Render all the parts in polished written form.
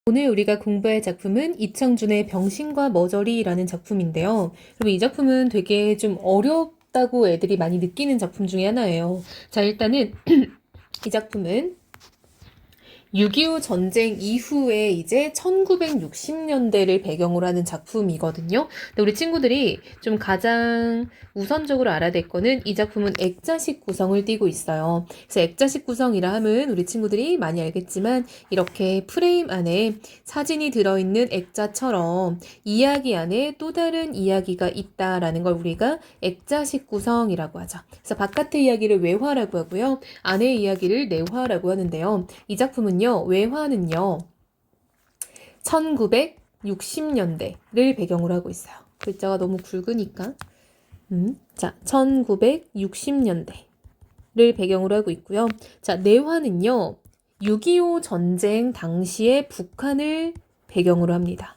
오늘 우리가 공부할 작품은 이청준의 병신과 머저리라는 작품인데요. 그리고 이 작품은 되게 좀 어렵다고 애들이 많이 느끼는 작품 중에 하나예요. 자, 일단은 이 작품은 6.25 전쟁 이후에 이제 1960년대를 배경으로 하는 작품이거든요. 근데 우리 친구들이 좀 가장 우선적으로 알아야 될 거는 이 작품은 액자식 구성을 띠고 있어요. 그래서 액자식 구성이라 하면 우리 친구들이 많이 알겠지만 이렇게 프레임 안에 사진이 들어있는 액자처럼 이야기 안에 또 다른 이야기가 있다라는 걸 우리가 액자식 구성이라고 하죠. 그래서 바깥의 이야기를 외화라고 하고요. 안의 이야기를 내화라고 하는데요. 이 작품은요. 외화는요. 1960년대를 배경으로 하고 있어요. 글자가 너무 굵으니까. 자, 1960년대를 배경으로 하고 있고요. 자, 내화는요. 6.25 전쟁 당시의 북한을 배경으로 합니다.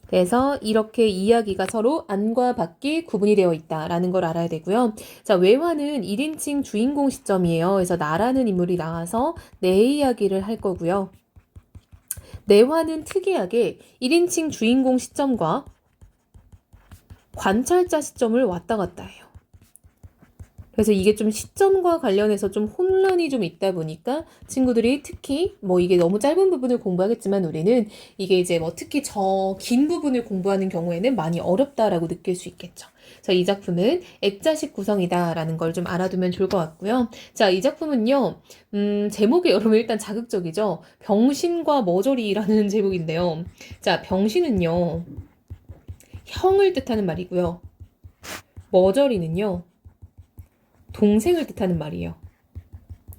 그래서 이렇게 이야기가 서로 안과 밖이 구분이 되어 있다라는 걸 알아야 되고요. 자, 외화는 1인칭 주인공 시점이에요. 그래서 나라는 인물이 나와서 내 이야기를 할 거고요. 내화는 특이하게 1인칭 주인공 시점과 관찰자 시점을 왔다 갔다 해요. 그래서 이게 좀 시점과 관련해서 좀 혼란이 좀 있다 보니까 친구들이 특히 뭐 이게 너무 짧은 부분을 공부하겠지만 우리는 이게 이제 뭐 특히 저 긴 부분을 공부하는 경우에는 많이 어렵다라고 느낄 수 있겠죠. 자, 이 작품은 액자식 구성이다라는 걸 좀 알아두면 좋을 것 같고요. 자, 이 작품은요, 제목이 여러분 일단 자극적이죠. 병신과 머저리라는 제목인데요. 자, 병신은요, 형을 뜻하는 말이고요. 머저리는요, 동생을 뜻하는 말이에요.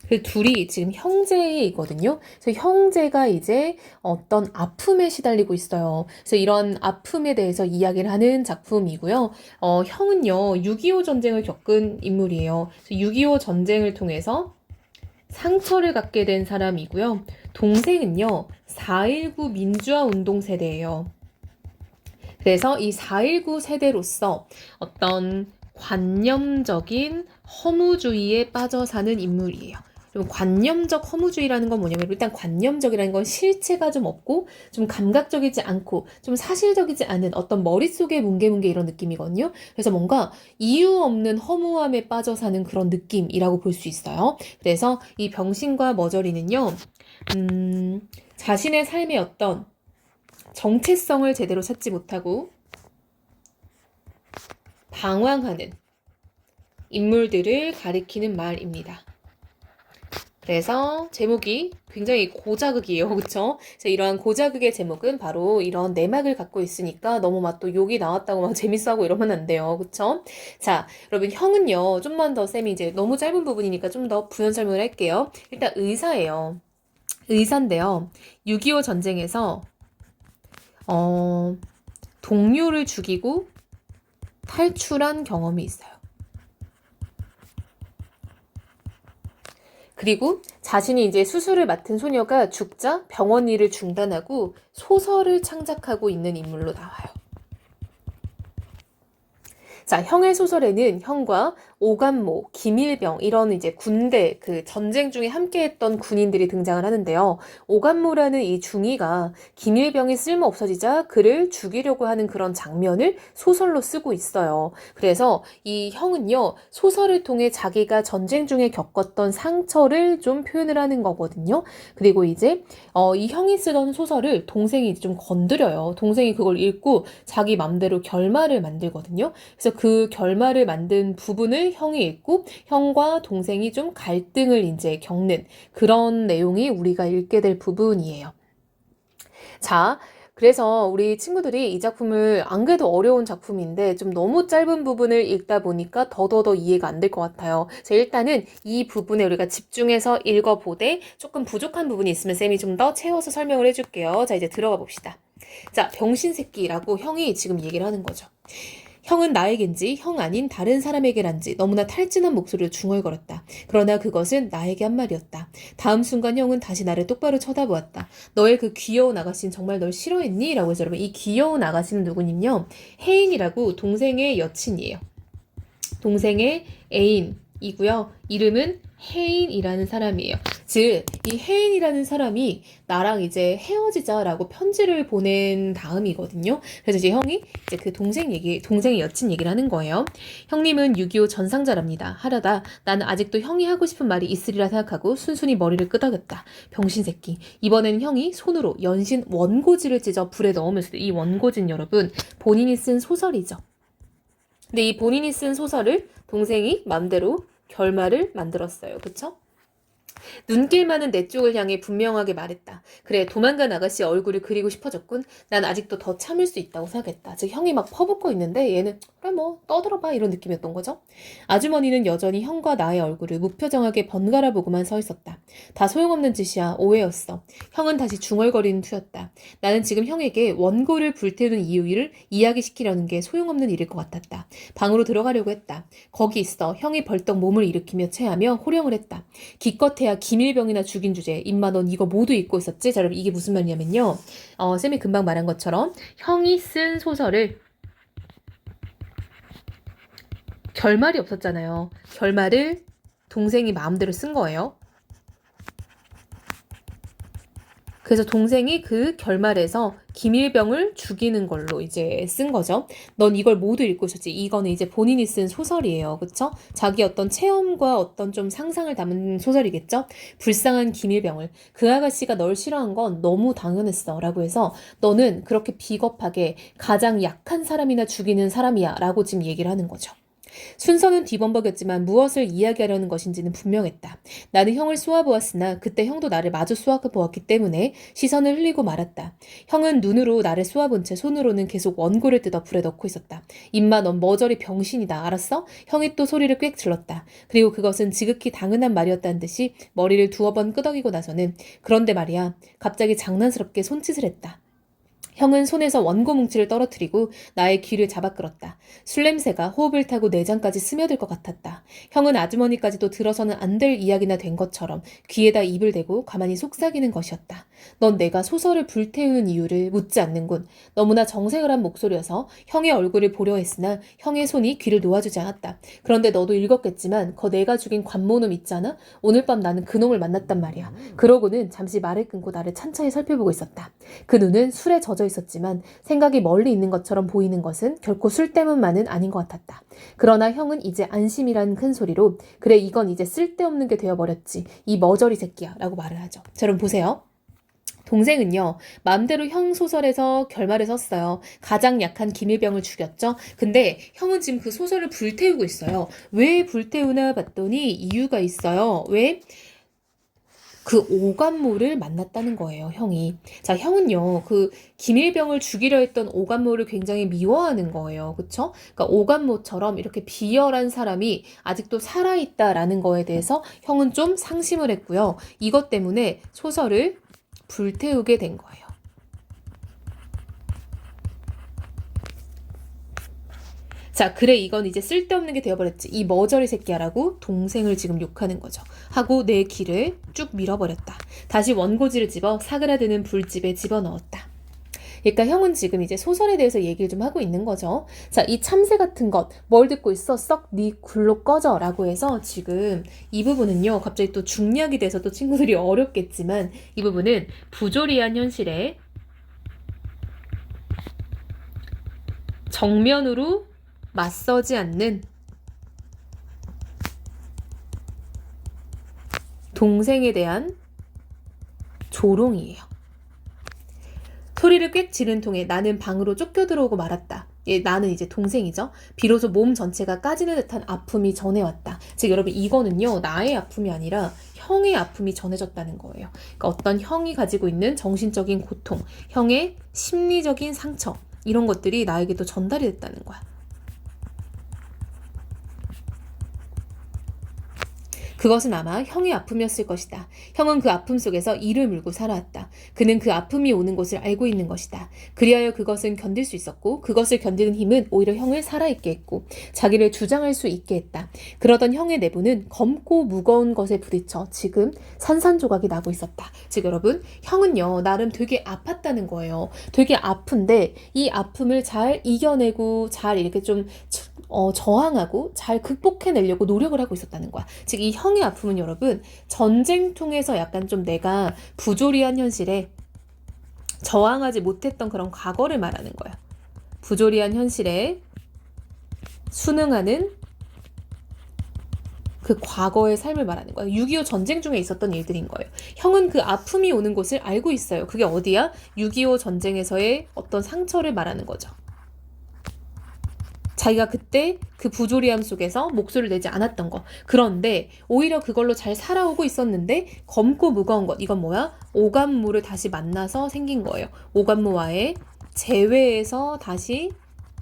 그 둘이 지금 형제이거든요. 그래서 형제가 이제 어떤 아픔에 시달리고 있어요. 그래서 이런 아픔에 대해서 이야기를 하는 작품이고요. 형은요, 6.25 전쟁을 겪은 인물이에요. 그래서 6.25 전쟁을 통해서 상처를 갖게 된 사람이고요. 동생은요, 4.19 민주화 운동 세대예요. 그래서 이 4.19 세대로서 어떤 관념적인 허무주의에 빠져 사는 인물이에요. 좀 관념적 허무주의라는 건 뭐냐면 일단 관념적이라는 건 실체가 좀 없고 좀 감각적이지 않고 좀 사실적이지 않은 어떤 머릿속에 뭉게뭉게 이런 느낌이거든요. 그래서 뭔가 이유 없는 허무함에 빠져 사는 그런 느낌이라고 볼 수 있어요. 그래서 이 병신과 머저리는요. 자신의 삶의 어떤 정체성을 제대로 찾지 못하고 방황하는 인물들을 가리키는 말입니다. 그래서 제목이 굉장히 고자극이에요. 그쵸? 그래서 이러한 고자극의 제목은 바로 이런 내막을 갖고 있으니까 너무 막 또 욕이 나왔다고 막 재밌어하고 이러면 안 돼요. 그쵸? 자, 여러분 형은요. 좀만 더 쌤이 이제 너무 짧은 부분이니까 좀 더 부연 설명을 할게요. 일단 의사예요. 의사인데요. 6.25 전쟁에서 동료를 죽이고 탈출한 경험이 있어요. 그리고 자신이 이제 수술을 맡은 소녀가 죽자 병원 일을 중단하고 소설을 창작하고 있는 인물로 나와요. 자, 형의 소설에는 형과 오감모, 김일병 이런 이제 군대 그 전쟁 중에 함께했던 군인들이 등장을 하는데요. 오감모라는 이 중위가 김일병이 쓸모 없어지자 그를 죽이려고 하는 그런 장면을 소설로 쓰고 있어요. 그래서 이 형은요, 소설을 통해 자기가 전쟁 중에 겪었던 상처를 좀 표현을 하는 거거든요. 그리고 이제 이 형이 쓰던 소설을 동생이 좀 건드려요. 동생이 그걸 읽고 자기 맘대로 결말을 만들거든요. 그래서 그 결말을 만든 부분을 형이 읽고 형과 동생이 좀 갈등을 이제 겪는 그런 내용이 우리가 읽게 될 부분이에요. 자, 그래서 우리 친구들이 이 작품을 안 그래도 어려운 작품인데 좀 너무 짧은 부분을 읽다 보니까 더더더 이해가 안 될 것 같아요. 그래서 일단은 이 부분에 우리가 집중해서 읽어보되 조금 부족한 부분이 있으면 쌤이 좀 더 채워서 설명을 해줄게요. 자, 이제 들어가 봅시다. 자, 병신 새끼라고 형이 지금 얘기를 하는 거죠. 형은 나에겐지 형 아닌 다른 사람에게란지 너무나 탈진한 목소리로 중얼거렸다. 그러나 그것은 나에게 한 말이었다. 다음 순간 형은 다시 나를 똑바로 쳐다보았다. 너의 그 귀여운 아가씨는 정말 널 싫어했니? 라고 해서 여러분 이 귀여운 아가씨는 누구냐면요. 혜인이라고 동생의 여친이에요. 동생의 애인이고요. 이름은 혜인이라는 사람이에요. 즉, 이 혜인이라는 사람이 나랑 이제 헤어지자라고 편지를 보낸 다음이거든요. 그래서 이제 형이 이제 그 동생의 여친 얘기를 하는 거예요. 형님은 6.25 전상자랍니다. 하려다 나는 아직도 형이 하고 싶은 말이 있으리라 생각하고 순순히 머리를 끄덕였다. 병신새끼. 이번에는 형이 손으로 연신 원고지를 찢어 불에 넣으면서 이 원고지는 여러분 본인이 쓴 소설이죠. 근데 이 본인이 쓴 소설을 동생이 맘대로 결말을 만들었어요. 그쵸? 눈길 많은 내 쪽을 향해 분명하게 말했다. 그래, 도망간 아가씨 얼굴을 그리고 싶어졌군. 난 아직도 더 참을 수 있다고 생각했다. 즉 형이 막 퍼붓고 있는데 얘는 그래 뭐 떠들어봐 이런 느낌이었던 거죠. 아주머니는 여전히 형과 나의 얼굴을 무표정하게 번갈아 보고만 서 있었다. 다 소용없는 짓이야. 오해였어. 형은 다시 중얼거리는 투였다. 나는 지금 형에게 원고를 불태우는 이유를 이야기시키려는 게 소용없는 일일 것 같았다. 방으로 들어가려고 했다. 거기 있어. 형이 벌떡 몸을 일으키며 체하며 호령을 했다. 기껏해야 김일병이나 죽인 주제. 임마 넌 이거 모두 잊고 있었지? 자 여러분 이게 무슨 말이냐면요. 쌤이 금방 말한 것처럼 형이 쓴 소설을 결말이 없었잖아요. 결말을 동생이 마음대로 쓴 거예요. 그래서 동생이 그 결말에서 김일병을 죽이는 걸로 이제 쓴 거죠. 넌 이걸 모두 읽고 있었지. 이거는 이제 본인이 쓴 소설이에요. 그쵸? 자기 어떤 체험과 어떤 좀 상상을 담은 소설이겠죠? 불쌍한 김일병을. 그 아가씨가 널 싫어한 건 너무 당연했어. 라고 해서 너는 그렇게 비겁하게 가장 약한 사람이나 죽이는 사람이야. 라고 지금 얘기를 하는 거죠. 순서는 뒤범벅였지만 무엇을 이야기하려는 것인지는 분명했다. 나는 형을 쏘아보았으나 그때 형도 나를 마주 쏘아보았기 때문에 시선을 흘리고 말았다. 형은 눈으로 나를 쏘아본 채 손으로는 계속 원고를 뜯어 불에 넣고 있었다. 임마 넌 머저리 병신이다. 알았어? 형이 또 소리를 꽥 질렀다. 그리고 그것은 지극히 당연한 말이었다는 듯이 머리를 두어 번 끄덕이고 나서는 그런데 말이야. 갑자기 장난스럽게 손짓을 했다. 형은 손에서 원고 뭉치를 떨어뜨리고 나의 귀를 잡아 끌었다. 술 냄새가 호흡을 타고 내장까지 스며들 것 같았다. 형은 아주머니까지도 들어서는 안 될 이야기나 된 것처럼 귀에다 입을 대고 가만히 속삭이는 것이었다. 넌 내가 소설을 불태우는 이유를 묻지 않는군. 너무나 정색을 한 목소리여서 형의 얼굴을 보려 했으나 형의 손이 귀를 놓아주지 않았다. 그런데 너도 읽었겠지만 거 내가 죽인 관모놈 있잖아? 오늘 밤 나는 그놈을 만났단 말이야. 그러고는 잠시 말을 끊고 나를 찬찬히 살펴보고 있었다. 그 눈은 술에 젖어 있었지만 생각이 멀리 있는 것처럼 보이는 것은 결코 술 때문만은 아닌 것 같았다. 그러나 형은 이제 안심이라는 큰 소리로 그래 이건 이제 쓸데없는 게 되어버렸지. 이 머저리 새끼야 라고 말을 하죠. 자 여러분 보세요. 동생은요. 마음대로 형 소설에서 결말을 썼어요. 가장 약한 김일병을 죽였죠. 근데 형은 지금 그 소설을 불태우고 있어요. 왜 불태우나 봤더니 이유가 있어요. 왜? 그 오감모를 만났다는 거예요, 형이. 자, 형은요, 그 김일병을 죽이려 했던 오감모를 굉장히 미워하는 거예요. 그쵸? 그러니까 오감모처럼 이렇게 비열한 사람이 아직도 살아있다라는 거에 대해서 형은 좀 상심을 했고요. 이것 때문에 소설을 불태우게 된 거예요. 자, 그래 이건 이제 쓸데없는 게 되어버렸지. 이 머저리 새끼야라고 동생을 지금 욕하는 거죠. 하고 내 귀를 쭉 밀어버렸다. 다시 원고지를 집어 사그라드는 불집에 집어넣었다. 그러니까 형은 지금 이제 소설에 대해서 얘기를 좀 하고 있는 거죠. 자, 이 참새 같은 것, 뭘 듣고 있어? 썩 네 굴로 꺼져 라고 해서 지금 이 부분은요, 갑자기 또 중략이 돼서 또 친구들이 어렵겠지만 이 부분은 부조리한 현실에 정면으로 맞서지 않는 동생에 대한 조롱이에요. 소리를 꽥 지른 통에 나는 방으로 쫓겨 들어오고 말았다. 예, 나는 이제 동생이죠. 비로소 몸 전체가 까지는 듯한 아픔이 전해왔다. 즉 여러분 이거는요. 나의 아픔이 아니라 형의 아픔이 전해졌다는 거예요. 그러니까 어떤 형이 가지고 있는 정신적인 고통, 형의 심리적인 상처 이런 것들이 나에게도 전달이 됐다는 거야. 그것은 아마 형의 아픔이었을 것이다. 형은 그 아픔 속에서 이를 물고 살아왔다. 그는 그 아픔이 오는 곳을 알고 있는 것이다. 그리하여 그것은 견딜 수 있었고 그것을 견디는 힘은 오히려 형을 살아있게 했고 자기를 주장할 수 있게 했다. 그러던 형의 내부는 검고 무거운 것에 부딪혀 지금 산산조각이 나고 있었다. 즉 여러분 형은요 나름 되게 아팠다는 거예요. 되게 아픈데 이 아픔을 잘 이겨내고 잘 이렇게 좀 저항하고 잘 극복해내려고 노력을 하고 있었다는 거야. 즉, 이 형의 아픔은 여러분, 전쟁 통해서 약간 좀 내가 부조리한 현실에 저항하지 못했던 그런 과거를 말하는 거야. 부조리한 현실에 순응하는 그 과거의 삶을 말하는 거야. 6.25 전쟁 중에 있었던 일들인 거예요. 형은 그 아픔이 오는 곳을 알고 있어요. 그게 어디야? 6.25 전쟁에서의 어떤 상처를 말하는 거죠. 자기가 그때 그 부조리함 속에서 목소리를 내지 않았던 거. 그런데 오히려 그걸로 잘 살아오고 있었는데 검고 무거운 것. 이건 뭐야? 오감무를 다시 만나서 생긴 거예요. 오감무와의 재회에서 다시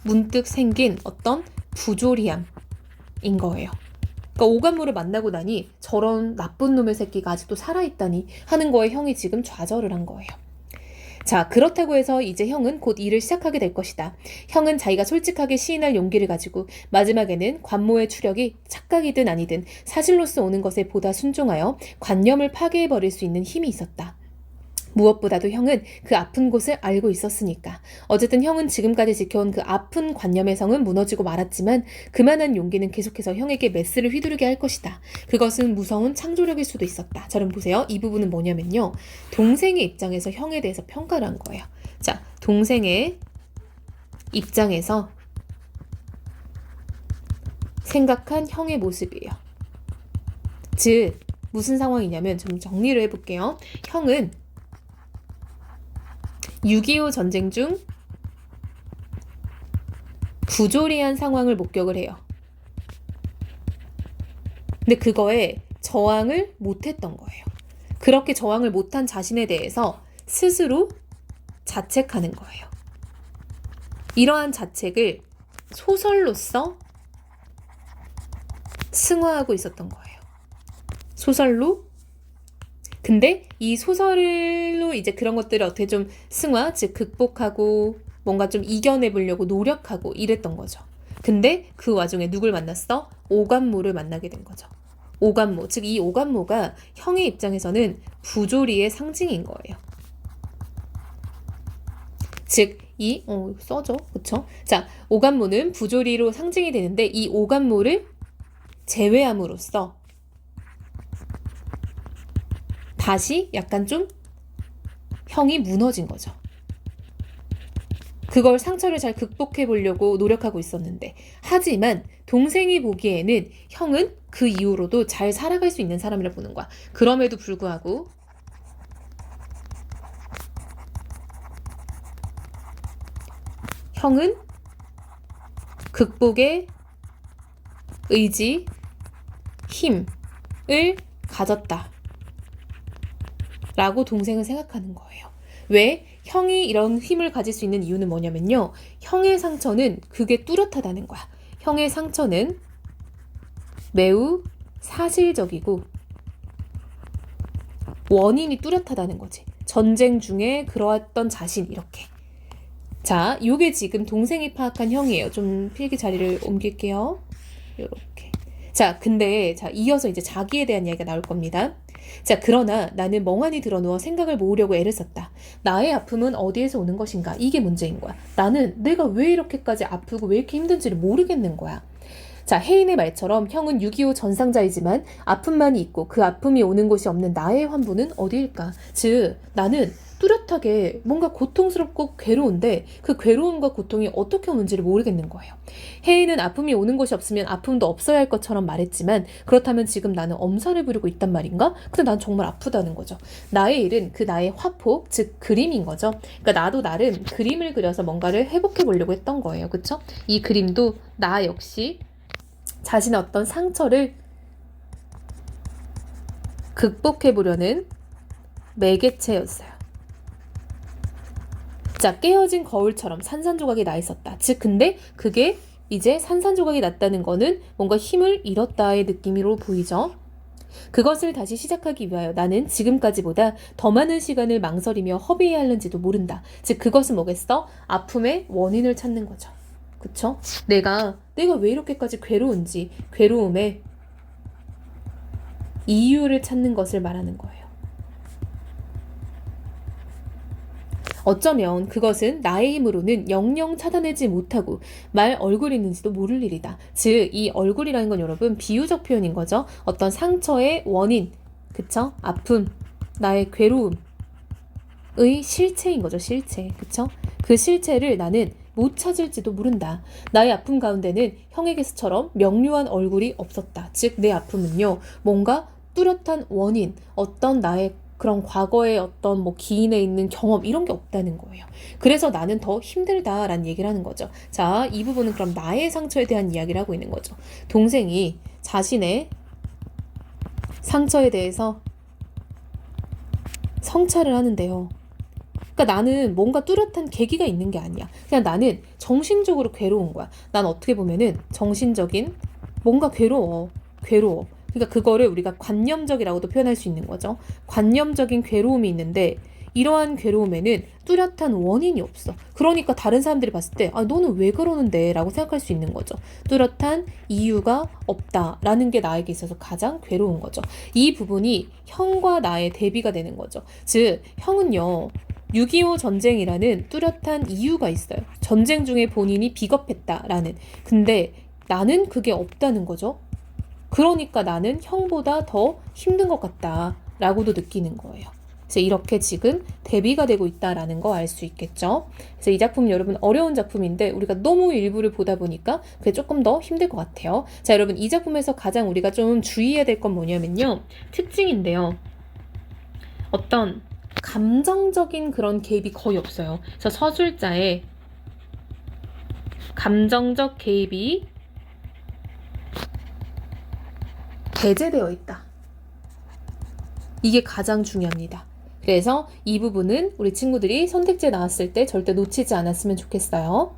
문득 생긴 어떤 부조리함인 거예요. 그러니까 오감무를 만나고 나니 저런 나쁜 놈의 새끼가 아직도 살아있다니 하는 거에 형이 지금 좌절을 한 거예요. 자, 그렇다고 해서 이제 형은 곧 일을 시작하게 될 것이다. 형은 자기가 솔직하게 시인할 용기를 가지고 마지막에는 관모의 추력이 착각이든 아니든 사실로서 오는 것에 보다 순종하여 관념을 파괴해버릴 수 있는 힘이 있었다. 무엇보다도 형은 그 아픈 곳을 알고 있었으니까. 어쨌든 형은 지금까지 지켜온 그 아픈 관념의 성은 무너지고 말았지만 그만한 용기는 계속해서 형에게 메스를 휘두르게 할 것이다. 그것은 무서운 창조력일 수도 있었다. 자, 그럼 보세요. 이 부분은 뭐냐면요. 동생의 입장에서 형에 대해서 평가를 한 거예요. 자, 동생의 입장에서 생각한 형의 모습이에요. 즉, 무슨 상황이냐면 좀 정리를 해볼게요. 형은 6.25 전쟁 중 부조리한 상황을 목격을 해요. 근데 그거에 저항을 못했던 거예요. 그렇게 저항을 못한 자신에 대해서 스스로 자책하는 거예요. 이러한 자책을 소설로서 승화하고 있었던 거예요. 소설로. 근데 이 소설로 이제 그런 것들을 어떻게 좀 승화, 즉 극복하고 뭔가 좀 이겨내보려고 노력하고 이랬던 거죠. 근데 그 와중에 누굴 만났어? 오감무를 만나게 된 거죠. 오감무, 즉 이 오감무가 형의 입장에서는 부조리의 상징인 거예요. 즉 이 써져, 그쵸? 자, 오감무는 부조리로 상징이 되는데 이 오감무를 제외함으로써 다시 약간 좀 형이 무너진 거죠. 그걸 상처를 잘 극복해 보려고 노력하고 있었는데, 하지만 동생이 보기에는 형은 그 이후로도 잘 살아갈 수 있는 사람이라 보는 거야. 그럼에도 불구하고 형은 극복의 의지, 힘을 가졌다. 라고 동생은 생각하는 거예요. 왜? 형이 이런 힘을 가질 수 있는 이유는 뭐냐면요. 형의 상처는 그게 뚜렷하다는 거야. 형의 상처는 매우 사실적이고 원인이 뚜렷하다는 거지. 전쟁 중에 그러했던 자신 이렇게. 자, 요게 지금 동생이 파악한 형이에요. 좀 필기 자리를 옮길게요. 요렇게. 자, 근데 이어서 이제 자기에 대한 이야기가 나올 겁니다. 자, 그러나 나는 멍하니 드러누워 생각을 모으려고 애를 썼다. 나의 아픔은 어디에서 오는 것인가? 이게 문제인 거야. 나는 내가 왜 이렇게까지 아프고 왜 이렇게 힘든지를 모르겠는 거야. 자, 혜인의 말처럼 형은 6.25 전상자이지만 아픔만이 있고 그 아픔이 오는 곳이 없는 나의 환부는 어디일까? 즉, 나는 뚜렷하게 뭔가 고통스럽고 괴로운데 그 괴로움과 고통이 어떻게 오는지를 모르겠는 거예요. 혜인은 아픔이 오는 곳이 없으면 아픔도 없어야 할 것처럼 말했지만 그렇다면 지금 나는 엄살을 부리고 있단 말인가? 근데 난 정말 아프다는 거죠. 나의 일은 그 나의 화폭, 즉 그림인 거죠. 그러니까 나도 나름 그림을 그려서 뭔가를 회복해 보려고 했던 거예요. 그쵸? 이 그림도 나 역시 자신의 어떤 상처를 극복해 보려는 매개체였어요. 자, 깨어진 거울처럼 산산조각이 나 있었다. 즉, 근데 그게 이제 산산조각이 났다는 거는 뭔가 힘을 잃었다의 느낌으로 보이죠. 그것을 다시 시작하기 위하여 나는 지금까지보다 더 많은 시간을 망설이며 허비해야 하는지도 모른다. 즉, 그것은 뭐겠어? 아픔의 원인을 찾는 거죠. 그쵸? 내가 왜 이렇게까지 괴로운지, 괴로움의 이유를 찾는 것을 말하는 거예요. 어쩌면 그것은 나의 힘으로는 영영 찾아내지 못하고 말 얼굴이 있는지도 모를 일이다. 즉, 이 얼굴이라는 건 여러분 비유적 표현인 거죠. 어떤 상처의 원인, 그쵸? 아픔, 나의 괴로움의 실체인 거죠. 실체, 그쵸? 그 실체를 나는 못 찾을지도 모른다. 나의 아픔 가운데는 형에게서처럼 명료한 얼굴이 없었다. 즉, 내 아픔은요, 뭔가 뚜렷한 원인, 어떤 나의 그런 과거의 어떤 뭐 기인에 있는 경험 이런 게 없다는 거예요. 그래서 나는 더 힘들다라는 얘기를 하는 거죠. 자, 이 부분은 그럼 나의 상처에 대한 이야기를 하고 있는 거죠. 동생이 자신의 상처에 대해서 성찰을 하는데요. 그러니까 나는 뭔가 뚜렷한 계기가 있는 게 아니야. 그냥 나는 정신적으로 괴로운 거야. 난 어떻게 보면은 정신적인 뭔가 괴로워. 그러니까 그거를 우리가 관념적이라고도 표현할 수 있는 거죠. 관념적인 괴로움이 있는데 이러한 괴로움에는 뚜렷한 원인이 없어. 그러니까 다른 사람들이 봤을 때 너는 왜 그러는데? 라고 생각할 수 있는 거죠. 뚜렷한 이유가 없다라는 게 나에게 있어서 가장 괴로운 거죠. 이 부분이 형과 나의 대비가 되는 거죠. 즉, 형은요. 6.25 전쟁이라는 뚜렷한 이유가 있어요. 전쟁 중에 본인이 비겁했다라는. 근데 나는 그게 없다는 거죠. 그러니까 나는 형보다 더 힘든 것 같다라고도 느끼는 거예요. 그래서 이렇게 지금 대비가 되고 있다라는 거 알 수 있겠죠. 그래서 이 작품 여러분 어려운 작품인데 우리가 너무 일부를 보다 보니까 그게 조금 더 힘들 것 같아요. 자, 여러분 이 작품에서 가장 우리가 좀 주의해야 될 건 뭐냐면요. 특징인데요. 어떤 감정적인 그런 개입이 거의 없어요. 그래서 서술자의 감정적 개입이 배제되어 있다. 이게 가장 중요합니다. 그래서 이 부분은 우리 친구들이 선택지에 나왔을 때 절대 놓치지 않았으면 좋겠어요.